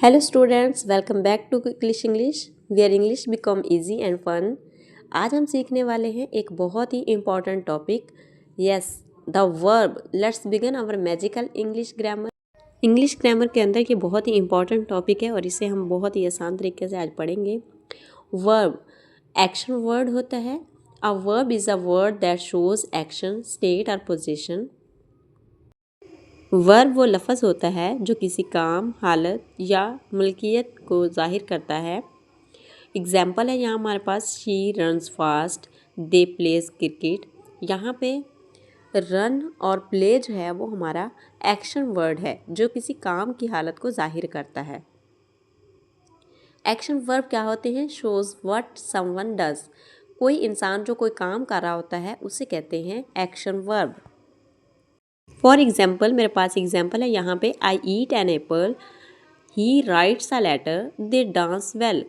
Hello students, welcome back to Quicklish English where English become easy and fun. आज हम सीखने वाले हैं एक बहुत ही important topic, yes the verb. Let's begin our magical English grammar. English grammar के अंदर ये बहुत ही इम्पॉर्टेंट टॉपिक है और इसे हम बहुत ही आसान तरीके से आज पढ़ेंगे। वर्ब एक्शन वर्ड होता है। A verb is a word that shows action, state और पोजिशन। वर्ब वो लफ्ज़ होता है जो किसी काम, हालत या मलकियत को ज़ाहिर करता है। एग्जाम्पल है यहाँ हमारे पास she runs fast, they plays cricket. यहाँ पे रन और प्ले जो है वो हमारा एक्शन वर्ड है जो किसी काम की हालत को ज़ाहिर करता है। एक्शन वर्ब क्या होते हैं? Shows what someone does. कोई इंसान जो कोई काम कर रहा होता है उसे कहते हैं एक्शन वर्ब। फॉर एग्जाम्पल मेरे पास एग्जाम्पल है यहाँ पे I eat an apple, he writes a letter, they dance well.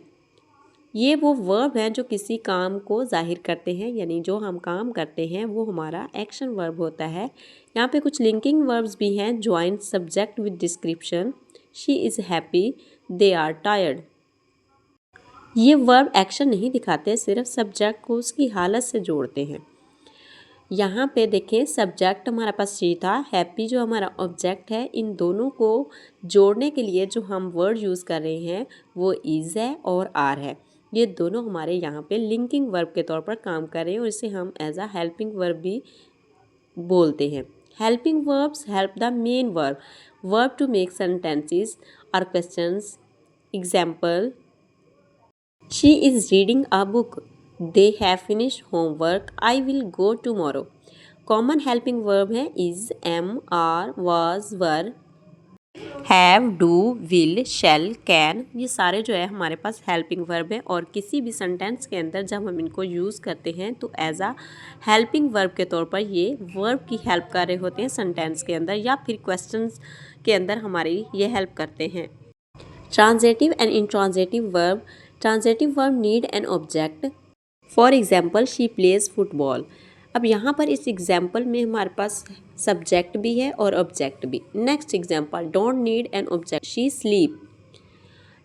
ये वो वर्ब हैं जो किसी काम को जाहिर करते हैं, यानी जो हम काम करते हैं वो हमारा एक्शन वर्ब होता है। यहाँ पे कुछ लिंकिंग वर्ब्स भी हैं, join subject with description, she is happy, they are tired. ये वर्ब एक्शन नहीं दिखाते, सिर्फ सब्जेक्ट को उसकी हालत से जोड़ते हैं। यहाँ पे देखें सब्जेक्ट हमारे पास शी था, हैप्पी जो हमारा ऑब्जेक्ट है। इन दोनों को जोड़ने के लिए जो हम वर्ड यूज़ कर रहे हैं वो इज़ है और आर है। ये दोनों हमारे यहाँ पे लिंकिंग वर्ब के तौर पर काम कर रहे हैं और इसे हम एज अ हेल्पिंग वर्ब भी बोलते हैं। Helping verbs help the main verb to make sentences और questions. Example she is reading a book, they have finished homework, I will go tomorrow. Common helping verb है is, am, are, was, were, have, do, will, shall, can. ये सारे जो है हमारे पास helping verb है और किसी भी सेंटेंस के अंदर जब हम इनको यूज़ करते हैं तो एज अ हेल्पिंग वर्ब के तौर पर ये वर्ब की हेल्प कर रहे होते हैं सेंटेंस के अंदर या फिर क्वेश्चंस के अंदर हमारी ये हेल्प करते हैं। Transitive and intransitive verb. Transitive verb need an object. For example she plays football. अब यहाँ पर इस एग्जाम्पल में हमारे पास सब्जेक्ट भी है और ऑब्जेक्ट भी। Next example don't need an object, she sleep.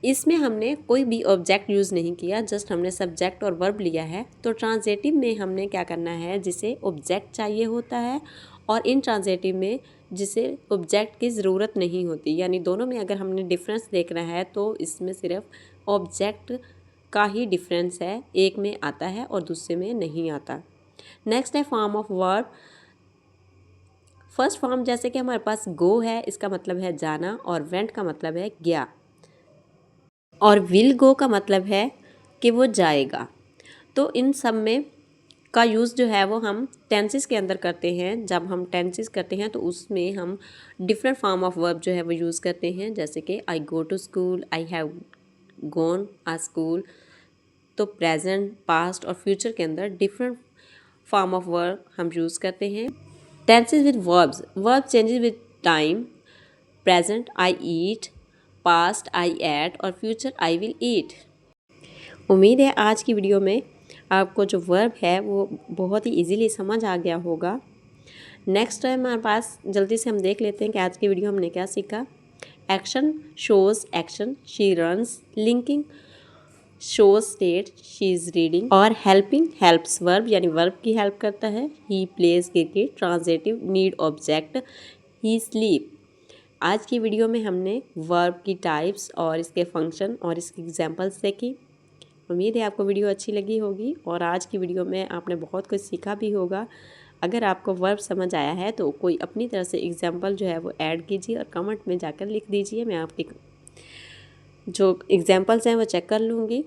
इसमें हमने कोई भी ऑब्जेक्ट यूज़ नहीं किया, जस्ट हमने सब्जेक्ट और वर्ब लिया है। तो ट्रांजेटिव में हमने क्या करना है, जिसे ऑब्जेक्ट चाहिए होता है, और इन ट्रांजेटिव में जिसे ऑब्जेक्ट की ज़रूरत नहीं होती। यानी दोनों में अगर हमने डिफरेंस देखना है तो इसमें सिर्फ ऑब्जेक्ट का ही डिफरेंस है, एक में आता है और दूसरे में नहीं आता। नेक्स्ट है form of verb. First form जैसे कि हमारे पास गो है, इसका मतलब है जाना, और वेंट का मतलब है गया, और विल गो का मतलब है कि वो जाएगा। तो इन सब में का यूज़ जो है वो हम टेंसेस के अंदर करते हैं। जब हम टेंसेस करते हैं तो उसमें हम डिफरेंट फॉर्म ऑफ वर्ब जो है वो यूज़ करते हैं, जैसे कि I go to school, I have gone a school. तो प्रेजेंट, पास्ट और फ्यूचर के अंदर डिफरेंट फॉर्म ऑफ वर्ब हम यूज़ करते हैं। Tenses with verbs. Verb changes with time. Present I eat, past I ate और फ्यूचर आई विल ईट। उम्मीद है आज की वीडियो में आपको जो वर्ब है वो बहुत ही इजीली समझ आ गया होगा। नेक्स्ट टाइम हमारे पास जल्दी से हम देख लेते हैं कि आज की वीडियो हमने क्या सीखा। Action shows action, she runs, linking shows state, she is reading, और हेल्पिंग हेल्प्स वर्ब यानी वर्ब की हेल्प करता है। He plays cricket. Transitive need object, he sleep. आज की वीडियो में हमने वर्ब की टाइप्स और इसके फंक्शन और इसके एग्जाम्पल्स देखी। उम्मीद है आपको वीडियो अच्छी लगी होगी और आज की वीडियो में आपने बहुत कुछ सीखा भी होगा। अगर आपको वर्ब समझ आया है तो कोई अपनी तरफ से एग्जाम्पल जो है वो ऐड कीजिए और कमेंट में जाकर लिख दीजिए। मैं आपकी जो एग्जाम्पल्स हैं वो चेक कर लूँगी।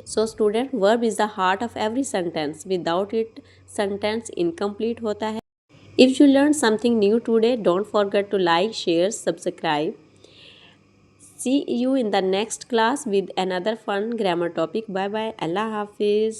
So student, verb is the heart of every sentence, without it sentence incomplete होता है। If you learn something new today, don't forget to like, share, subscribe. See you in the next class with another fun grammar topic. Bye bye. Allah Hafiz.